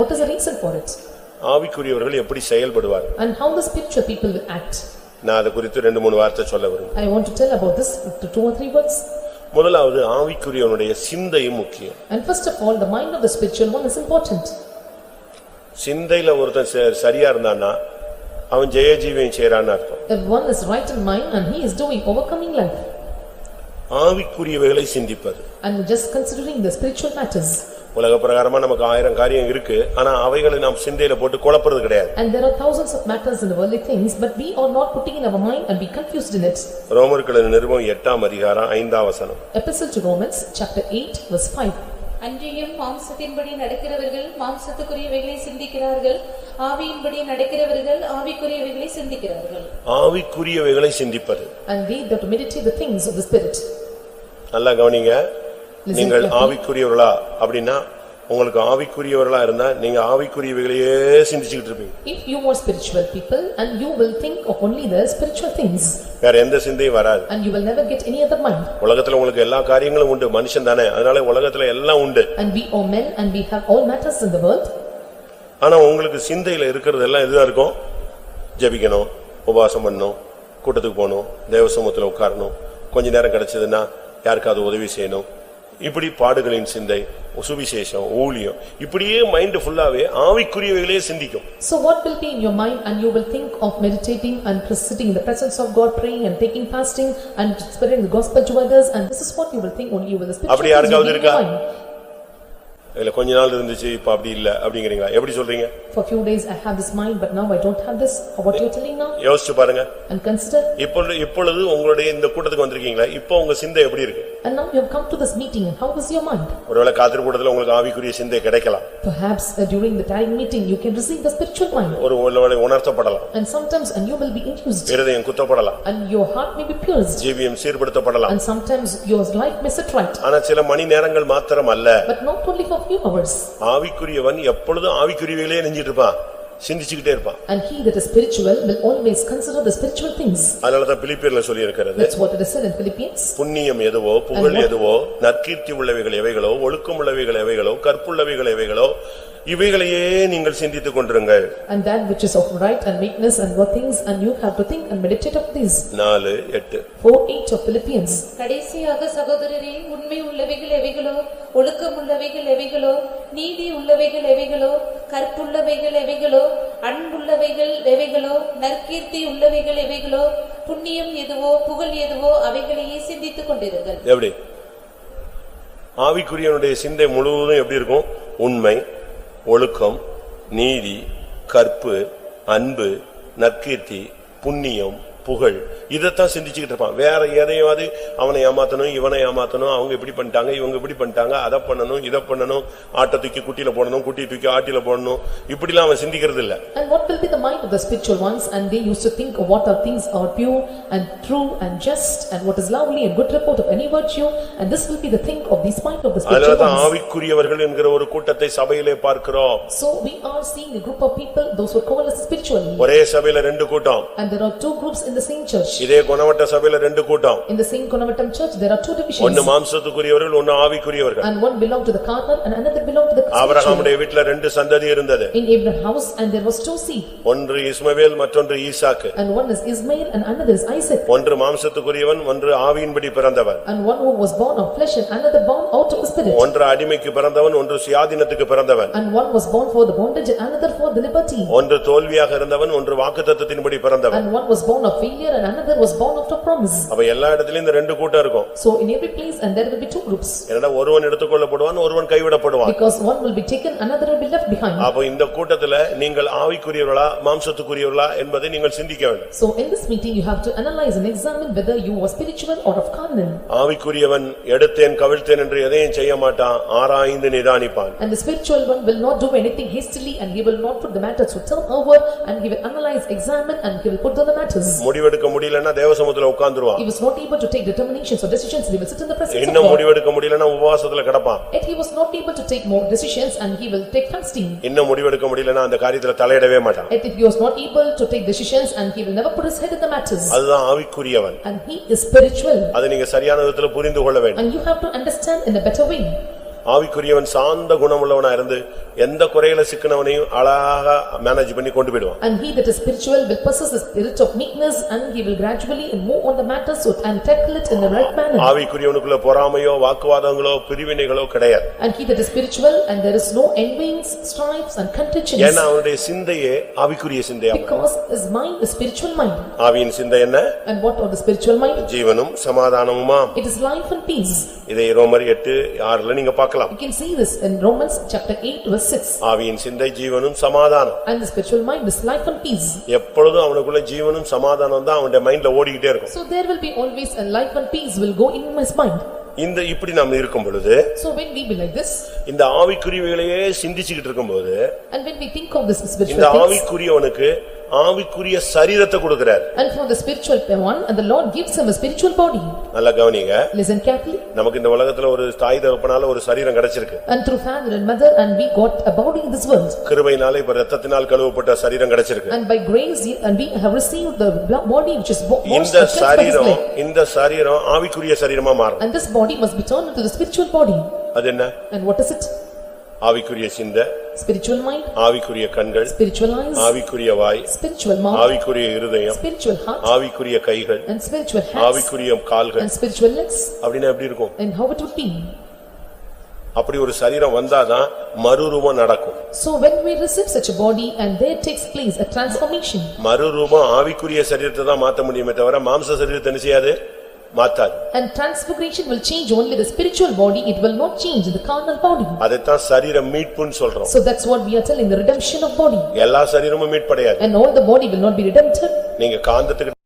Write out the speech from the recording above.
What is the reason for it? ஆவிக்குரியவர்கள் எப்படி செயல்படுவார்கள்? And how the spiritual people will act. நான் அத குறித்து 2-3 வார்த்தை சொல்ல விரும்புறேன். I want to tell about this to 2 or 3 words. முதலாவது ஆவிக்குரியவனுடைய சிந்தை முக்கியம். And first of all, the mind of the spiritual one is important. சிந்தையில ஒருத்தன் சரியா இருந்தானா அவன் ஜெயஜீவன் செய்றான்னு அர்த்தம். If one is right in mind and he is doing overcoming life. ஆவிக்குரியவைகளை சிந்திப்பது. And just considering the spiritual matters. உலக பிரகாரமா நமக்கு 1000 காரியம் இருக்கு, ஆனா அவைகளை நாம் சிந்தையில போட்டு குழப்பறது கிடையாது. And there are thousands of matters in the worldly things, but we are not putting in our mind and be confused in it. ரோமர்களுக்கு நிருபம் 8ஆம் அதிகாரம் 5ஆம் வசனம். Epistle to Romans chapter 8 verse 5. அன்றியும் மாம்சத்தின்படி நடக்கிறவர்கள் மாம்சத்துக்குரியவைகளை சிந்திக்கிறார்கள், ஆவியின்படி நடக்கிறவர்கள் ஆவிக்குரியவைகளை சிந்திக்கிறார்கள். ஆவிக்குரியவைகளை சிந்திப்பது. And they that meditate the things of the spirit. நல்லா கவனிங்க. நீங்கள் ஆவிக்குரியவர்களா அப்படினா உங்களுக்கு ஆவிக்குரியவர்களா இருந்தா நீங்க ஆவிக்குரியவைகளையே சிந்திச்சிட்டு இருப்பீங்க. If you are spiritual people and you will think of only the spiritual things. வேற எந்த சிந்தையும் வராது. And you will never get any other mind. உலகத்துல உங்களுக்கு எல்லா காரியங்களும் உண்டு, மனுஷன் தானே, அதனால உலகத்துல எல்லாம் உண்டு. And we are men and we have all matters in the world. ஆனா உங்களுக்கு சிந்தையில இருக்கிறது எல்லாம் எதுவா இருக்கும்? ஜெபிக்கணும், உபவாசம் பண்ணணும், கூட்டத்துக்கு போகணும், தேவசமூகத்துல உட்காரணும், கொஞ்ச நேரம் கிடைச்சதுன்னா யாருக்காவது உதவி செய்யணும், இப்படி பாடுகளின் சிந்தை, சுவிசேஷம், ஊழியம், இப்படியே மைண்ட் ஃபுல்லாவே ஆவிக்குரியவைகளே சிந்திக்கும். So what will be in your mind and you will think of meditating and sitting in the presence of God, praying and taking fasting and spreading the gospel to others, and this is what you will think only with the spiritual. அப்படி யாருக்காவது இருக்கா? இல்ல கொஞ்ச நாள் இருந்துச்சு இப்ப அப்படி இல்ல அப்படிங்கறீங்களா? எப்படி சொல்றீங்க? For few days I have this mind but now I don't have this. What you are telling now? யோசிச்சு பாருங்க. And consider. இப்பொழுது உங்களுடைய இந்த கூட்டத்துக்கு வந்திருக்கீங்களா? இப்போ உங்க சிந்தை எப்படி இருக்கு? And now you have come to this meeting and how is your mind? ஒருவேளை காத்திரு கூட்டத்துல உங்களுக்கு ஆவிக்குரிய சிந்தை கிடைக்கலாம். Perhaps during the time meeting you can receive the spiritual mind. ஒருவேளை உணர்த்தப்படலாம். And sometimes and you will be infused. இருதயம் குத்தப்படலாம். And your heart may be pierced. ஜீவியம் சீர்படுத்தப்படலாம். And sometimes your life may set right. ஆனா சில மணி நேரங்கள் மாத்திரம் அல்ல. But not only for few hours. ஆவிக்குரியவன் எப்பொழுதும் ஆவிக்குரியவைகளே நினைச்சிட்டு இருப்பான், சிந்திச்சிட்டே இருப்பான். And he that is spiritual will always consider the spiritual things. அதனால தான் பிலிப்பியர்ல சொல்லி இருக்கிறது. That's what it is said in Philippians. புண்ணியம் எதுவோ, புகழ் எதுவோ, நற்கீர்த்தி உள்ளவைகள் எவைகளோ, ஒழுக்கம் உள்ளவைகள் எவைகளோ, கற்புள்ளவைகள் எவைகளோ, இவைகளையே நீங்கள் சிந்தித்துக் கொண்டிருங்கள். And that which is of right and meekness and what things, and you have to think and meditate of these. 4:8 4:8 of Philippians. கடைசியாக சகோதரரே, உண்மை உள்ளவைகள் எவைகளோ, ஒழுக்கம் உள்ளவைகள் எவைகளோ, நீதி உள்ளவைகள் எவைகளோ, கற்புள்ளவைகள் எவைகளோ, அன்புள்ளவைகள் எவைகளோ, நற்கீர்த்தி உள்ளவைகள் எவைகளோ, புண்ணியம் எதுவோ, புகழ் எதுவோ, அவைகளையே சிந்தித்துக் கொண்டிருங்கள். எப்படி? ஆவிக்குரியவனுடைய சிந்தை முழுவதும் எப்படி இருக்கும்? உண்மை, ஒழுக்கம், நீதி, கற்பு, அன்பு, நற்கீர்த்தி, புண்ணியம், புகழ், இதத்தான் சிந்திச்சுக்கிட்டு இருப்பான். வேற எதையாவது அவனை ஏமாத்தணும், இவனை ஏமாத்தணும், அவங்க இப்படி பண்ணிட்டாங்க, இவங்க இப்படி பண்ணிட்டாங்க, அதை பண்ணணும், இதை பண்ணணும், ஆட்டை தூக்கி குட்டியில போடணும், குட்டியை தூக்கி ஆட்டில போடணும், இப்படிலாம் அவன் சிந்திக்கிறது இல்ல. And what will be the mind of the spiritual ones? And they used to think of what are things are pure and true and just and what is lovely and good report of any virtue, and this will be the thing of this mind of the spiritual ones. அதனால ஆவிக்குரியவர்கள் என்கிற ஒரு கூட்டத்தை சபையிலே பார்க்கிறோம். So we are seeing a group of people, those who call us spiritual. ஒரே சபையில ரெண்டு கூட்டம். And there are two groups in the same church. இதே குணவட்ட சபையில ரெண்டு கூட்டம். In the same Konavatam church there are two divisions. ஒன்னு மாம்சத்துக்குரியவர்கள், ஒன்னு ஆவிக்குரியவர்கள். And one belonged to the carnal and another belonged to the spiritual. ஆபிரகாமுடைய வீட்ல ரெண்டு சந்ததி இருந்தது. In Abraham's house and there was two seed. ஒன்று இஸ்மவேல், மற்றொன்று ஈசாக்கு. And one is Ismail and another is Isaac. ஒன்று மாம்சத்துக்குரியவன், ஒன்று ஆவியின்படி பிறந்தவன். And one who was born of flesh and another born out of the spirit. ஒன்று அடிமைக்கு பிறந்தவன், ஒன்று சுயாதீனத்துக்கு பிறந்தவன். And one was born for the bondage and another for the liberty. ஒன்று தோல்வியாக இருந்தவன், ஒன்று வாக்குத்தத்தத்தின்படி பிறந்தவன். And one was born of failure and another was born of promise. அப்ப எல்லா இடத்துலயும் இந்த ரெண்டு கூட்டம் இருக்கும். So in every place and there will be two groups. என்னடா ஒருவன் எடுத்துக்கொள்ளப்படுவான், ஒருவன் கைவிடப்படுவான். Because one will be taken, another will be left behind. அப்ப இந்த கூட்டத்துல நீங்கள் ஆவிக்குரியவர்களா மாம்சத்துக்குரியவர்களா என்பதை நீங்கள் சிந்திக்க வேண்டும். So in this meeting you have to analyze and examine whether you are spiritual or of carnal. ஆவிக்குரியவன் எடுத்தேன் கவிழ்த்தேன் என்று எதையும் செய்ய மாட்டான், ஆராய்ந்து நிதானிப்பான். And the spiritual one will not do anything hastily and he will not put the matters to turn over and he will analyze, examine and he will put down the matters. முடிவெடுக்க முடியலன்னா தேவசமூகத்துல உட்கார்ந்துருவான். He was not able to take determinations or decisions, he will sit in the presence of இன்னும் God. முடிவெடுக்க முடியலன்னா உபவாசத்துல கிடப்பான். Yet he was not able to take more decisions and he will take fasting. இன்னும் முடிவெடுக்க முடியலன்னா அந்த காரியத்துல தலையிடவே மாட்டான். Yet if he was not able to take decisions and he will never put his head in the matters. அதுதான் ஆவிக்குரியவன். And he is spiritual. அதை நீங்க சரியான விதத்துல புரிந்து கொள்ள வேண்டும். And you have to understand in a better way. ஆவிக்குரியவன் சாந்த குணமுள்ளவனா இருந்து எந்த குறையில சிக்கனவனையும் அழகா மேனேஜ் பண்ணி கொண்டு போய்டுவான். And he that is spiritual will possess the spirit of meekness and he will gradually move on the matters and tackle it in the right manner. ஆவிக்குரியவனுக்குள்ள பொறாமையோ வாக்குவாதங்களோ பிரிவினைகளோ கிடையாது. And he that is spiritual and there is no envyings, strifes and contentions. ஏன்னா அவனுடைய சிந்தையே ஆவிக்குரிய சிந்தையா. Because his mind is spiritual mind. ஆவியின் சிந்தை என்ன? And what are the spiritual mind? ஜீவனும் சமாதானமுமா. It is life and peace. இதை ரோமர் 8:6 நீங்க பார்க்கலாம். You can see this in Romans chapter 8 verse 6. ஆவியின் சிந்தை ஜீவனும் சமாதானம். And the spiritual mind is life and peace. எப்பொழுதும் அவனுக்குள்ள ஜீவனும் சமாதானம் தான் அவனுடைய மைண்ட்ல ஓடிக்கிட்டே இருக்கும். So there will be always a life and peace will go in his mind. இந்த இப்படி நாம் இருக்கும் பொழுது, so when we be like this, இந்த ஆவிக்குரியவைகளையே சிந்திச்சிட்டு இருக்கும்போது, and when we think of this spiritual இந்த ஆவிக்குரியவனுக்கு ஆவிக்குரிய சரீரத்தை கொடுக்கிறார். And for the spiritual one and the Lord gives him a spiritual body. நல்லா கவனிங்க. Listen carefully. நமக்கு இந்த உலகத்துல ஒரு தாய் தகப்பனால ஒரு சரீரம் கிடைச்சிருக்கு. And through father and mother and we got a body in this world. கிருபையினால இப்ப இரத்தத்தினால் கழுவப்பட்ட சரீரம் கிடைச்சிருக்கு. And by grace and we have received the body which is washed. இந்த சரீரம் ஆவிக்குரிய சரீரமா மாறும். And this body must be turned into the spiritual body. அது என்ன? And what is it? ஆவிக்குரிய சிந்தை, spiritual mind, ஆவிக்குரிய கண்கள், spiritual eyes, ஆவிக்குரிய வாய், spiritual mouth, ஆவிக்குரிய இருதயம், spiritual heart, ஆவிக்குரிய கைகள், and spiritual hands, ஆவிக்குரிய கால்கள், and spiritual legs. அப்படினா எப்படி இருக்கும்? And how it would be? அப்படி ஒரு சரீரம் வந்தாதான் மறுரூபம் நடக்கும். So when we receive such a body and there takes place a transformation. மறுரூபம் ஆவிக்குரிய சரீரத்தை தான் மாத்த முடியுமே தவிர மாம்ச சரீரத்தை என்ன செய்யாது? மாத்தாது. And transfiguration will change only the spiritual body, it will not change the carnal body. அதைத்தான் சரீர மீட்புன்னு சொல்றோம். So that's what we are telling, the redemption of body. எல்லா சரீரமும் மீட்படையாது. And all the body will not be redempted. நீங்க காந்தத்துக்கு